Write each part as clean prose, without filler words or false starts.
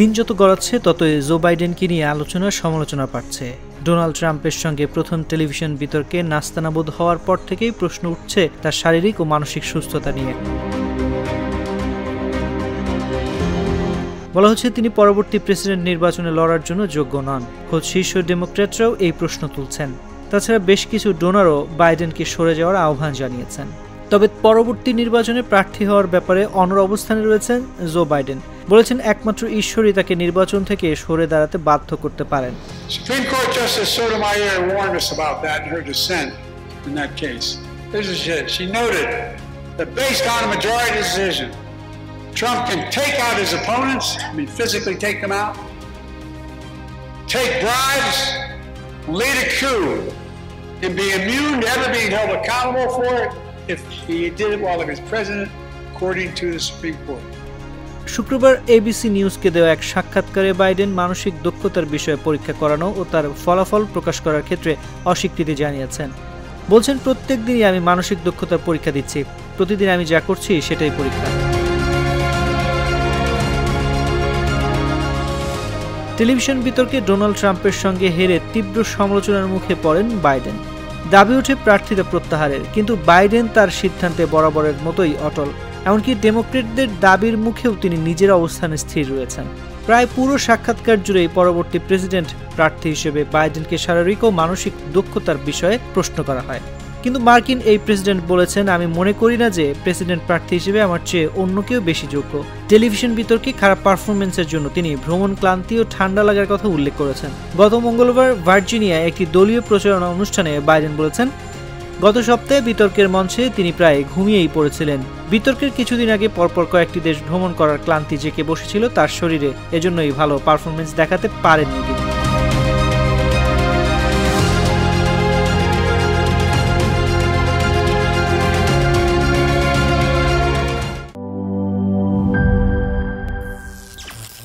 দিন যত গড়াচ্ছে ততই জো বাইডেনকে নিয়ে আলোচনা সমালোচনা বাড়ছে। ডোনাল্ড ট্রাম্পের সঙ্গে প্রথম টেলিভিশন বিতর্কে নাস্তানাবুদ হওয়ার পর থেকেই প্রশ্ন উঠছে তার শারীরিক ও মানসিক সুস্থতা নিয়ে। বলা হচ্ছে তিনি পরবর্তী প্রেসিডেন্ট নির্বাচনে লড়ার জন্য যোগ্য নন। খোদ শীর্ষ ডেমোক্র্যাটরাও এই প্রশ্ন তুলছেন। তাছাড়া বেশ কিছু ডোনারও বাইডেনকে সরে যাওয়ার আহ্বান জানিয়েছেন। তবে পরবর্তী নির্বাচনে প্রার্থী হওয়ার ব্যাপারে অনড় অবস্থানে রয়েছেন জো বাইডেন। বলেছেন একমাত্র ঈশ্বরই তাকে নির্বাচন থেকে সরে দাঁড়াতে বাধ্য করতে পারেন। Supreme Court Justice Sotomayor warned us about that in her dissent in that case. This is it. She noted that based on a majority decision, Trump can take out his opponents, physically take them out, take bribes, lead a coup, and be immune to ever being held accountable for it if he did it while he was president, according to the Supreme Court. শুক্রবার ABC নিউজকে দেওয়া এক সাক্ষাৎকারে Biden মানসিক দক্ষতার বিষয়ে পরীক্ষা করানো ও তার ফলাফল প্রকাশ করার ক্ষেত্রে অস্বীকৃতি জানিয়েছেন। বলছেন, প্রত্যেক দিনই আমি মানসিক দক্ষতার পরীক্ষা দিচ্ছি, প্রতিদিন আমি যা করছি সেটাই পরীক্ষা। টেলিভিশন বিতর্কে ডোনাল্ড ট্রাম্পের সঙ্গে হেরে তীব্র সমালোচনার মুখে পড়েন বাইডেন। দাবি ওঠে প্রার্থিতা প্রত্যাহারের, কিন্তু বাইডেন তার সিদ্ধান্তে বরাবরের মতোই অটল। এমনকি ডেমোক্রেটদের দাবির মুখেও তিনি নিজের অবস্থানে স্থির রয়েছেন। প্রায় পুরো সাক্ষাৎকার জুড়েই পরবর্তী প্রেসিডেন্ট প্রার্থী হিসেবে বাইডেনকে শারীরিক ও মানসিক দক্ষতার বিষয়ে প্রশ্ন করা হয়। কিন্তু মার্কিন এই প্রেসিডেন্ট বলেছেন, আমি মনে করি না যে প্রেসিডেন্ট প্রার্থী হিসেবে আমার চেয়ে অন্য কেউ বেশি যোগ্য। টেলিভিশন বিতর্কে খারাপ পারফরমেন্সের জন্য তিনি ভ্রমণ ক্লান্তি ও ঠান্ডা লাগার কথা উল্লেখ করেছেন। গত মঙ্গলবার ভার্জিনিয়ায় একটি দলীয় প্রচারণা অনুষ্ঠানে বাইডেন বলেছেন, গত সপ্তাহে বিতর্কের মঞ্চে তিনি প্রায় ঘুমিয়েই পড়েছিলেন। বিতর্কের কিছুদিন আগে পরপর কয়েকটি দেশ ভ্রমণ করার ক্লান্তি জেঁকে বসেছিল তার শরীরে, এজন্যই ভালো পারফরমেন্স দেখাতে পারেননি তিনি।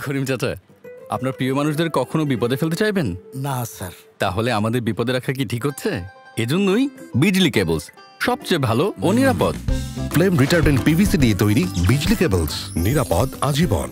করিম চাচা, আপনার প্রিয় মানুষদের কখনো বিপদে ফেলতে চাইবেন না স্যার। তাহলে আমাদের বিপদে রাখা কি ঠিক হচ্ছে? এজন্যই বিজলি কেবলস সবচেয়ে ভালো ও নিরাপদ। ফ্লেম রিটার্ডেন্ট পিভিসি দিয়ে তৈরি বিজলি কেবলস, নিরাপদ আজীবন।